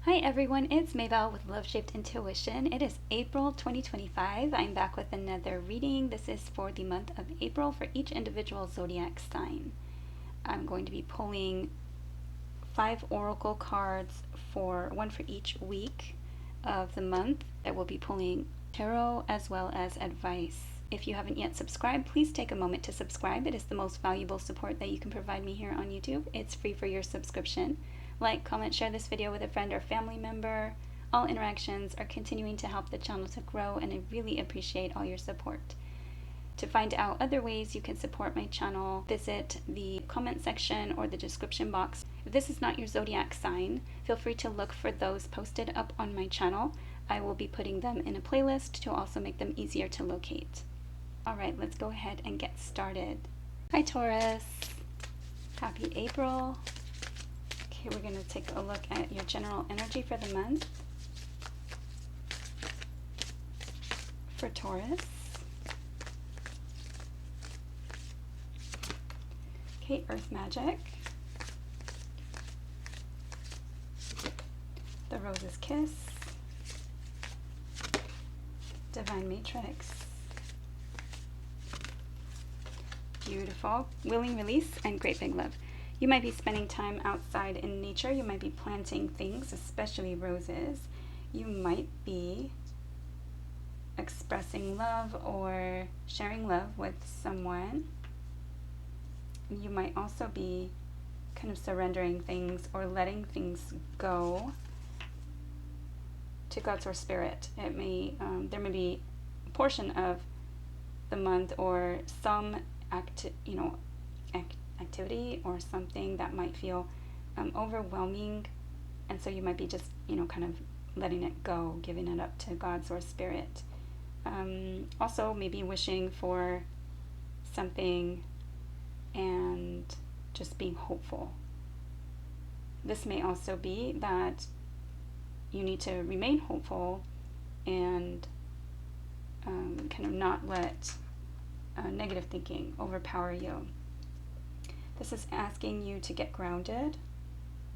Hi everyone, it's Maybelle with Love Shaped Intuition. It is April 2025. I'm back with another reading. This is for the month of April for each individual zodiac sign. I'm going to be pulling 5 oracle cards for one for each week of the month. I will be pulling tarot as well as advice. If you haven't yet subscribed, please take a moment to subscribe. It is the most valuable support that you can provide me here on YouTube. It's free for your subscription. Like, comment, share this video with a friend or family member. All interactions are continuing to help the channel to grow, and I really appreciate all your support. To find out other ways you can support my channel, visit the comment section or the description box. If this is not your zodiac sign, feel free to look for those posted up on my channel. I will be putting them in a playlist to also make them easier to locate. Alright, let's go ahead and get started. Hi Taurus! Happy April! Okay, we're going to take a look at your general energy for the month for Taurus. Okay, Earth Magic, the Rose's Kiss, Divine Matrix, beautiful, Willing Release, and Great Big Love. You might be spending time outside in nature. You might be planting things, especially roses. You might be expressing love or sharing love with someone. You might also be kind of surrendering things or letting things go to God's or Spirit. It may there may be a portion of the month or some activity or something that might feel overwhelming, and so you might be just kind of letting it go, giving it up to God's or Spirit. Also maybe wishing for something and just being hopeful. This may also be that you need to remain hopeful and kind of not let negative thinking overpower you. This is asking you to get grounded,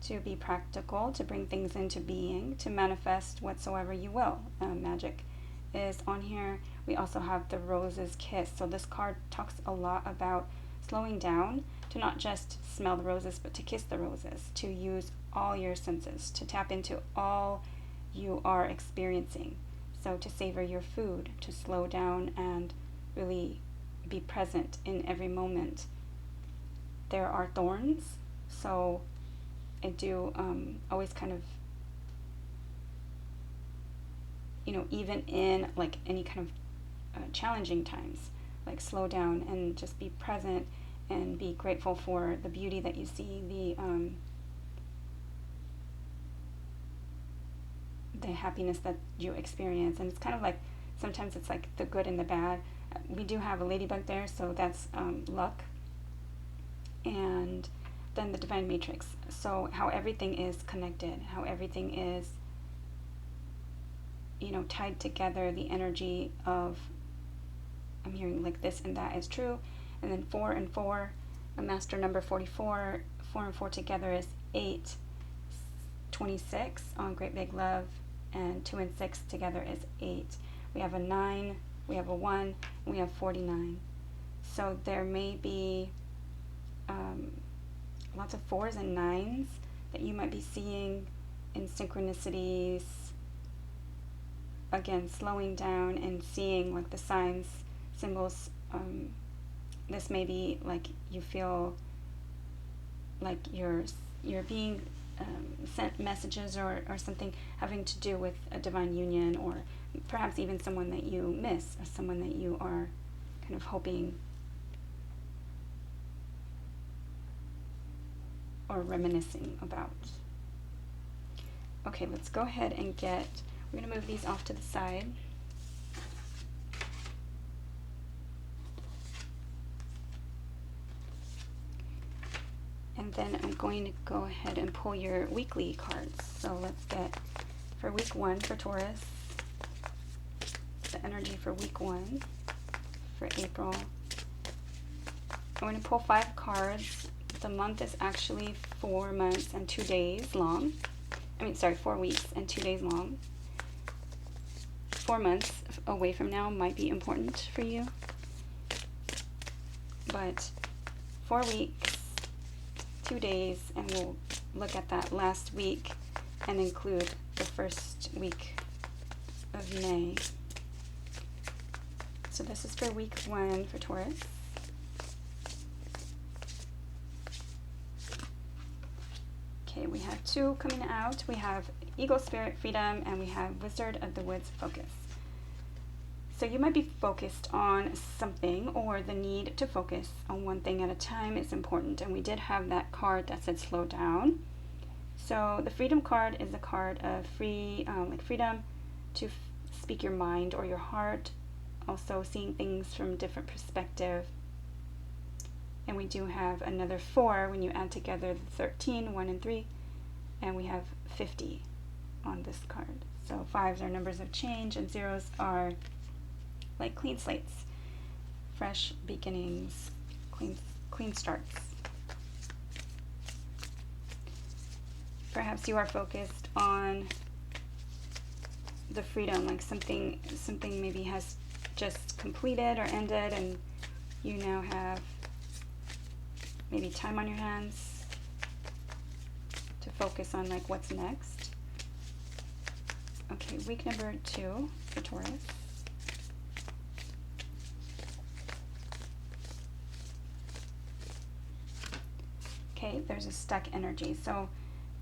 to be practical, to bring things into being, to manifest whatsoever you will. Magic is on here. We also have the Rose's Kiss. So this card talks a lot about slowing down, to not just smell the roses, but to kiss the roses, to use all your senses, to tap into all you are experiencing. So to savor your food, to slow down and really be present in every moment. There are thorns, so I do always kind of, even in like any kind of challenging times, like slow down and just be present and be grateful for the beauty that you see, the happiness that you experience. And it's kind of like, sometimes it's like the good and the bad. We do have a ladybug there, so that's luck. And then the Divine Matrix, so how everything is connected, how everything is tied together, the energy of, I'm hearing like this and that is true. And then 4 and 4, a master number 44, 4 and 4 together is 8, 26 on Great Big Love, and 2 and 6 together is 8. We have a 9, we have a 1, and we have 49. So there may be lots of 4s and 9s that you might be seeing in synchronicities. Again, slowing down and seeing like the signs, symbols. This may be like you feel like you're being sent messages or something having to do with a divine union, or perhaps even someone that you miss, or someone that you are kind of hoping or reminiscing about. Okay, let's go ahead and we're going to move these off to the side. And then I'm going to go ahead and pull your weekly cards. So let's get, for week 1 for Taurus, the energy for week 1 for April. I'm going to pull 5 cards. The month is actually 4 months and 2 days long. 4 weeks and 2 days long. 4 months away from now might be important for you. But 4 weeks, 2 days, and we'll look at that last week and include the first week of May. So this is for week 1 for Taurus. Okay, we have 2 coming out. We have Eagle Spirit Freedom, and we have Wizard of the Woods Focus. So you might be focused on something, or the need to focus on one thing at a time is important. And we did have that card that said slow down. So the Freedom card is a card of freedom to speak your mind or your heart. Also seeing things from a different perspective. And we do have another 4 when you add together the 13, 1 and 3. And we have 50 on this card. So 5s are numbers of change, and 0s are like clean slates, fresh beginnings, clean starts. Perhaps you are focused on the freedom, like something maybe has just completed or ended, and you now have maybe time on your hands to focus on like what's next. Okay, week number 2 for Taurus. Okay, there's a stuck energy. So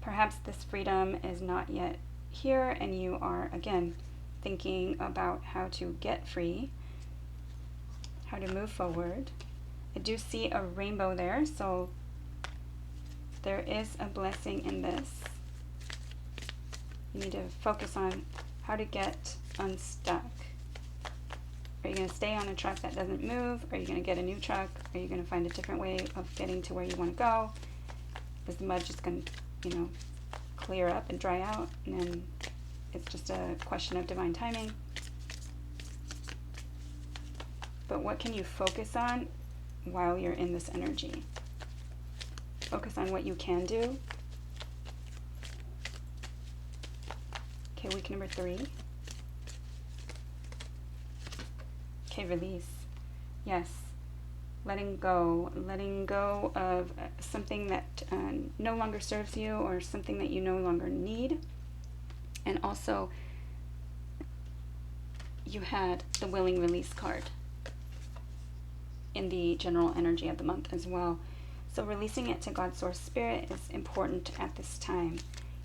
perhaps this freedom is not yet here, and you are again thinking about how to get free, how to move forward. I do see a rainbow there, so there is a blessing in this. You need to focus on how to get unstuck. Are you going to stay on a truck that doesn't move? Are you going to get a new truck? Are you going to find a different way of getting to where you want to go? Is the mud just going to, clear up and dry out? And then it's just a question of divine timing. But what can you focus on while you're in this energy? Focus on what you can do. Okay, week number 3. Okay, release. Yes, letting go of something that no longer serves you, or something that you no longer need. And also, you had the willing release card in the general energy of the month as well. So releasing it to God's Source Spirit is important at this time.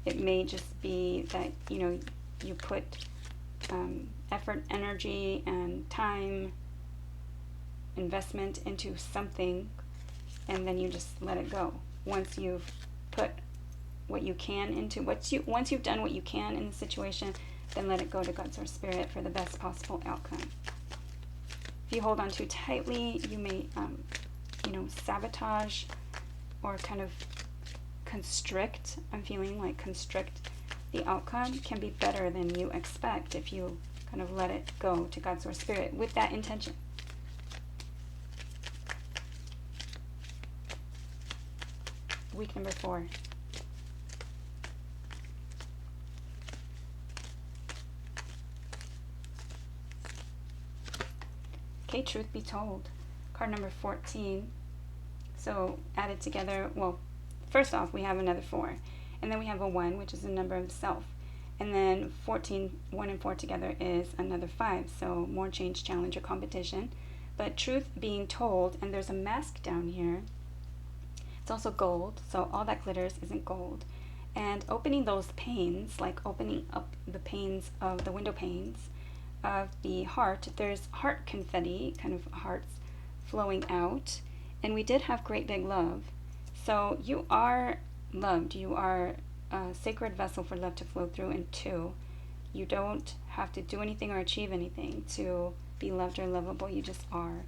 It may just be that, you put effort, energy, and time, investment into something, and then you just let it go. Once you've put what you can into, once you've done what you can in the situation, then let it go to God's Source Spirit for the best possible outcome. If you hold on too tightly, you may, sabotage or kind of constrict. I'm feeling like constrict the outcome can be better than you expect if you kind of let it go to God's Source Spirit with that intention. Week number 4. Okay, truth be told. Card number 14. So added together, well, first off, we have another 4. And then we have a 1, which is a number of self. And then 14, 1 and 4 together is another 5. So more change, challenge, or competition. But truth being told, and there's a mask down here. It's also gold, so all that glitters isn't gold. And opening those panes, like opening up the panes of the window panes of the heart, there's heart confetti, kind of hearts flowing out. And we did have great big love. So you are loved. You are a sacred vessel for love to flow through. And 2, you don't have to do anything or achieve anything to be loved or lovable. You just are.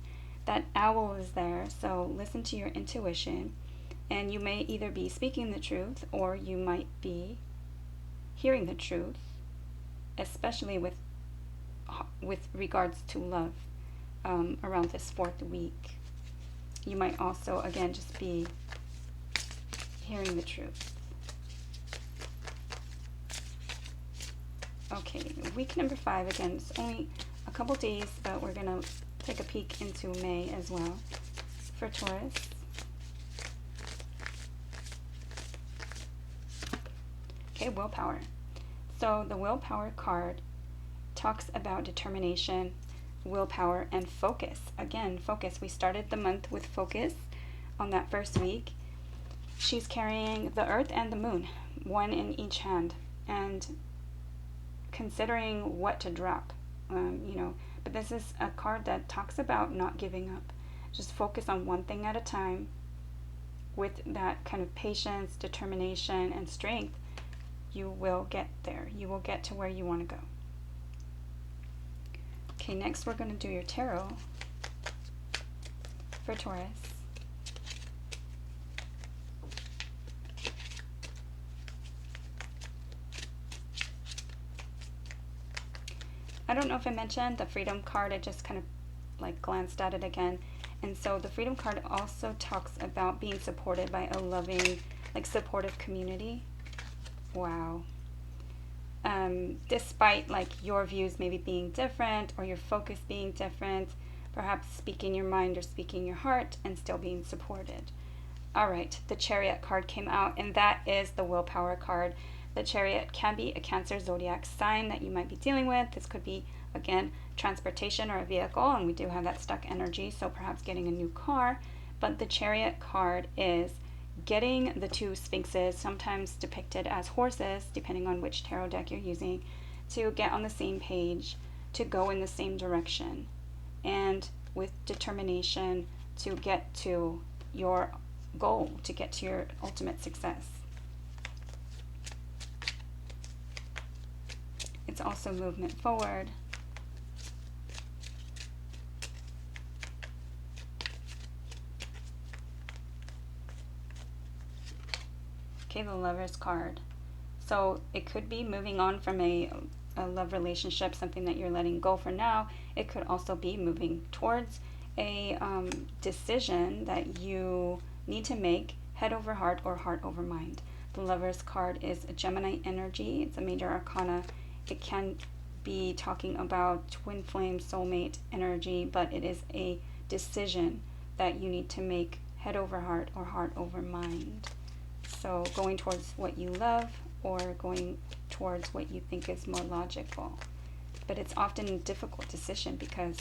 That owl is there, so listen to your intuition. And you may either be speaking the truth, or you might be hearing the truth, especially with regards to love, around this 4th week. You might also, again, just be hearing the truth. Okay, week number 5, again, it's only a couple days, but we're going to take a peek into May as well for Taurus. Okay, willpower. So the willpower card talks about determination, willpower, and focus. Again, focus. We started the month with focus on that first week. She's carrying the earth and the moon, one in each hand, and considering what to drop, but this is a card that talks about not giving up. Just focus on one thing at a time with that kind of patience, determination, and strength. You will get there. You will get to where you want to go. Okay, next we're going to do your tarot for Taurus. I don't know if I mentioned the Freedom card. I just kind of like glanced at it again. And so the Freedom card also talks about being supported by a loving, like supportive community. Wow. Despite like your views maybe being different or your focus being different, perhaps speaking your mind or speaking your heart and still being supported. All right, the Chariot card came out, and that is the willpower card. The Chariot can be a Cancer zodiac sign that you might be dealing with. This could be, again, transportation or a vehicle, and we do have that stuck energy, so perhaps getting a new car. But the Chariot card is getting the two sphinxes, sometimes depicted as horses, depending on which tarot deck you're using, to get on the same page, to go in the same direction, and with determination to get to your goal, to get to your ultimate success. It's also movement forward. Okay, the Lover's card. So it could be moving on from a love relationship, something that you're letting go for now. It could also be moving towards a decision that you need to make, head over heart or heart over mind. The Lover's card is a Gemini energy. It's a major arcana. It can be talking about twin flame soulmate energy, but it is a decision that you need to make, head over heart or heart over mind. So going towards what you love or going towards what you think is more logical. But it's often a difficult decision because,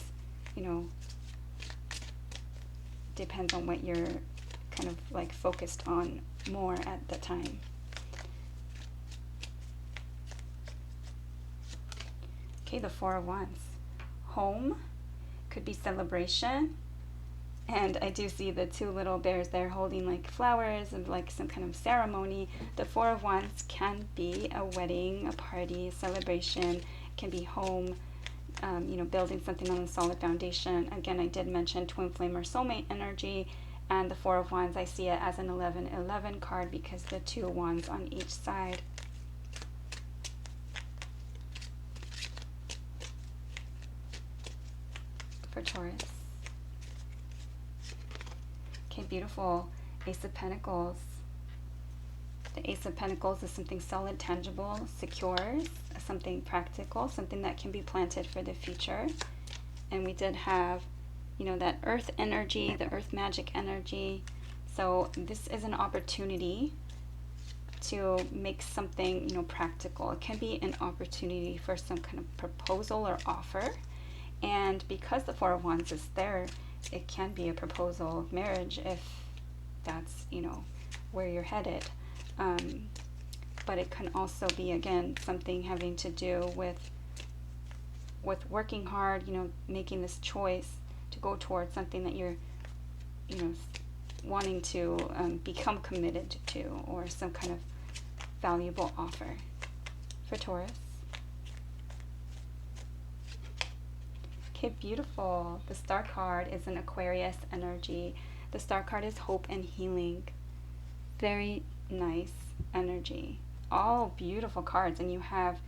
depends on what you're kind of like focused on more at the time. Okay, the Four of Wands. Home could be celebration. And I do see the two little bears there holding like flowers and like some kind of ceremony. The Four of Wands can be a wedding, a party, a celebration. It can be home, building something on a solid foundation. Again, I did mention twin flame or soulmate energy. And the Four of Wands, I see it as an 11-11 card because the two wands on each side. For Taurus. Okay, beautiful. Ace of Pentacles. The Ace of Pentacles is something solid, tangible, secure, something practical, something that can be planted for the future. And we did have, that earth energy, the earth magic energy. So this is an opportunity to make something, practical. It can be an opportunity for some kind of proposal or offer. And because the Four of Wands is there, it can be a proposal of marriage if that's, where you're headed. But it can also be, again, something having to do with working hard, making this choice to go towards something that you're, wanting to become committed to, or some kind of valuable offer. For Taurus. Okay, beautiful. The Star card is an Aquarius energy. The Star card is hope and healing. Very nice energy. All beautiful cards. And you have,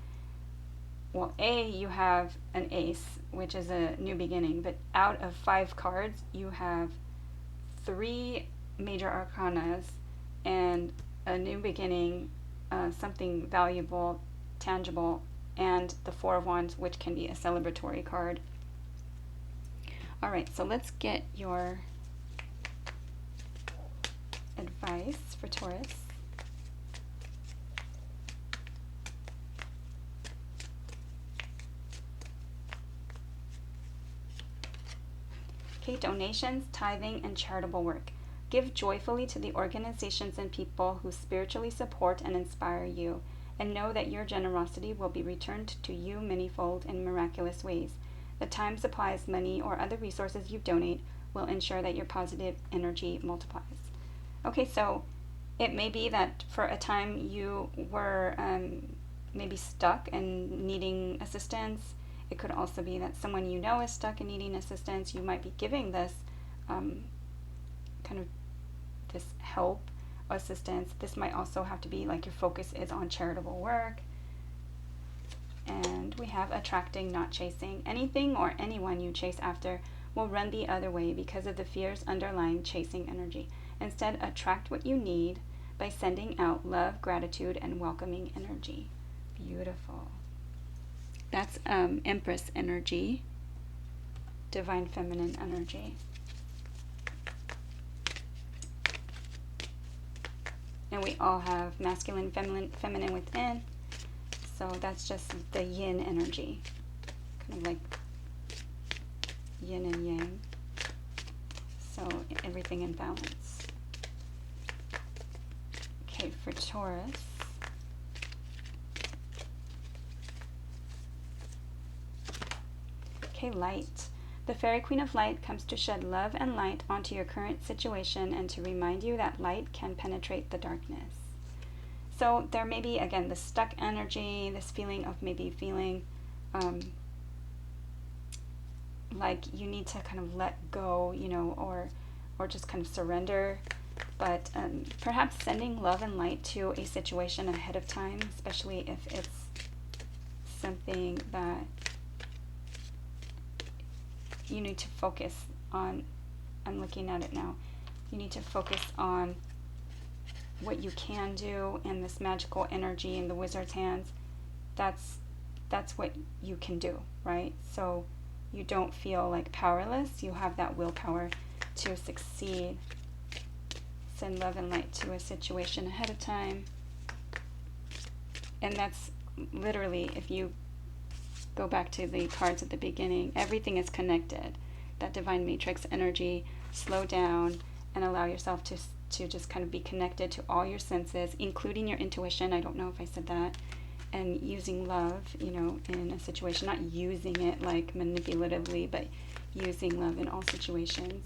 you have an ace, which is a new beginning. But out of 5 cards, you have 3 major arcanas and a new beginning, something valuable, tangible, and the Four of Wands, which can be a celebratory card. All right, so let's get your advice for Taurus. Okay, donations, tithing, and charitable work. Give joyfully to the organizations and people who spiritually support and inspire you, and know that your generosity will be returned to you manyfold in miraculous ways. The time, supplies, money, or other resources you donate will ensure that your positive energy multiplies. Okay, so it may be that for a time you were maybe stuck and needing assistance. It could also be that someone you know is stuck and needing assistance. You might be giving this kind of this help or assistance. This might also have to be like your focus is on charitable work. And we have attracting, not chasing. Anything or anyone you chase after will run the other way because of the fears underlying chasing energy. Instead, attract what you need by sending out love, gratitude, and welcoming energy. Beautiful. That's Empress energy, divine feminine energy. And we all have masculine, feminine within. So that's just the yin energy, kind of like yin and yang. So everything in balance. Okay, for Taurus. Okay, light. The Fairy Queen of Light comes to shed love and light onto your current situation and to remind you that light can penetrate the darkness. So there may be, again, this stuck energy, this feeling of maybe feeling like you need to kind of let go, you know, or just kind of surrender. But perhaps sending love and light to a situation ahead of time, especially if it's something that you need to focus on. I'm looking at it now. You need to focus on what you can do, and this magical energy in the wizard's hands, that's what you can do, right? So you don't feel like powerless. You have that willpower to succeed. Send love and light to a situation ahead of time. And that's literally, if you go back to the cards at the beginning, everything is connected. That divine matrix energy, slow down and allow yourself to just kind of be connected to all your senses, including your intuition. I don't know if I said that. And using love, you know, in a situation, not using it like manipulatively, but using love in all situations.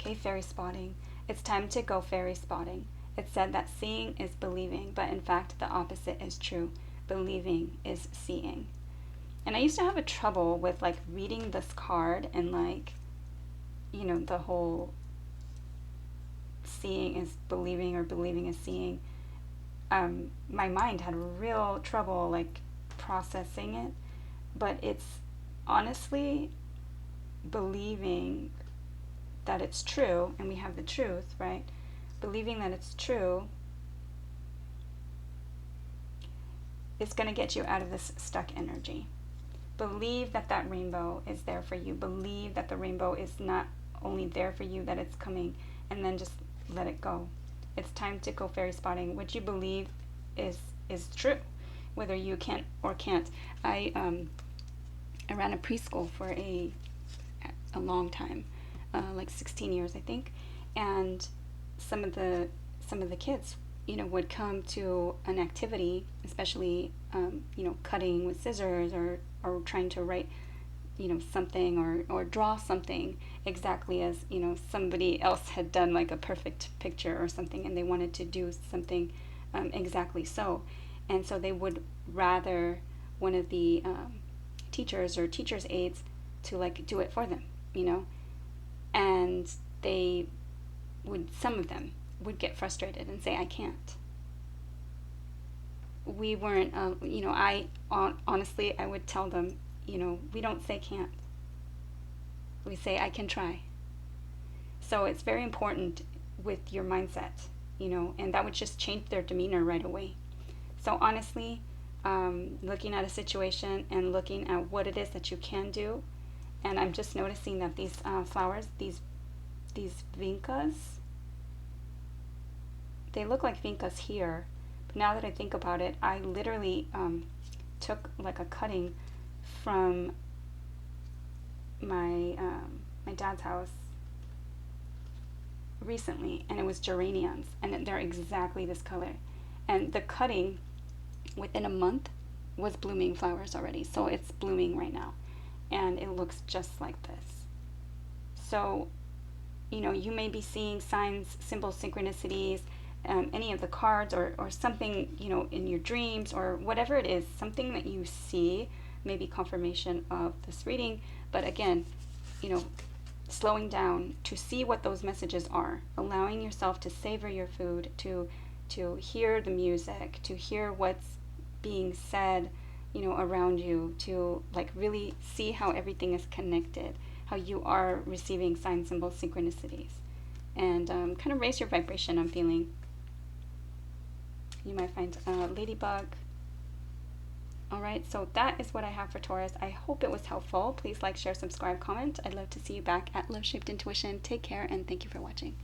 Okay, fairy spotting. It's time to go fairy spotting. It's said that seeing is believing, but in fact the opposite is true. Believing is seeing. And I used to have a trouble with like reading this card and like, you know, the whole seeing is believing or believing is seeing. My mind had real trouble like processing it, but it's honestly believing that it's true, and we have the truth, right? Believing that it's true is going to get you out of this stuck energy. Believe that that rainbow is there for you. Believe that the rainbow is not only there for you, that it's coming, and then just let it go. It's time to go fairy spotting. What you believe is true, whether you can or can't. I ran a preschool for a long time, like 16 years, I think, and some of the kids, you know, would come to an activity, especially you know, cutting with scissors or trying to write, you know, something or draw something exactly as, you know, somebody else had done like a perfect picture or something, and they wanted to do something exactly so. And so they would rather one of the teachers or teacher's aides to like do it for them, you know. And some of them would get frustrated and say, I can't. We weren't, you know, honestly, I would tell them, you know, we don't say can't. We say, I can try. So it's very important with your mindset, and that would just change their demeanor right away. So honestly, looking at a situation and looking at what it is that you can do, and I'm just noticing that these flowers, these vincas, they look like vincas here, but now that I think about it, I literally took like a cutting from my dad's house recently, and it was geraniums, and they're exactly this color. And the cutting, within a month, was blooming flowers already. So it's blooming right now, and it looks just like this. So, you may be seeing signs, symbols, synchronicities, any of the cards, or something, in your dreams, or whatever it is, something that you see, maybe confirmation of this reading. But again, slowing down to see what those messages are, allowing yourself to savor your food, to hear the music, to hear what's being said, around you, to like really see how everything is connected, how you are receiving signs, symbols, synchronicities, and kind of raise your vibration. I'm feeling you might find a ladybug. All right, so that is what I have for Taurus. I hope it was helpful. Please like, share, subscribe, comment. I'd love to see you back at Love Shaped Intuition. Take care, and thank you for watching.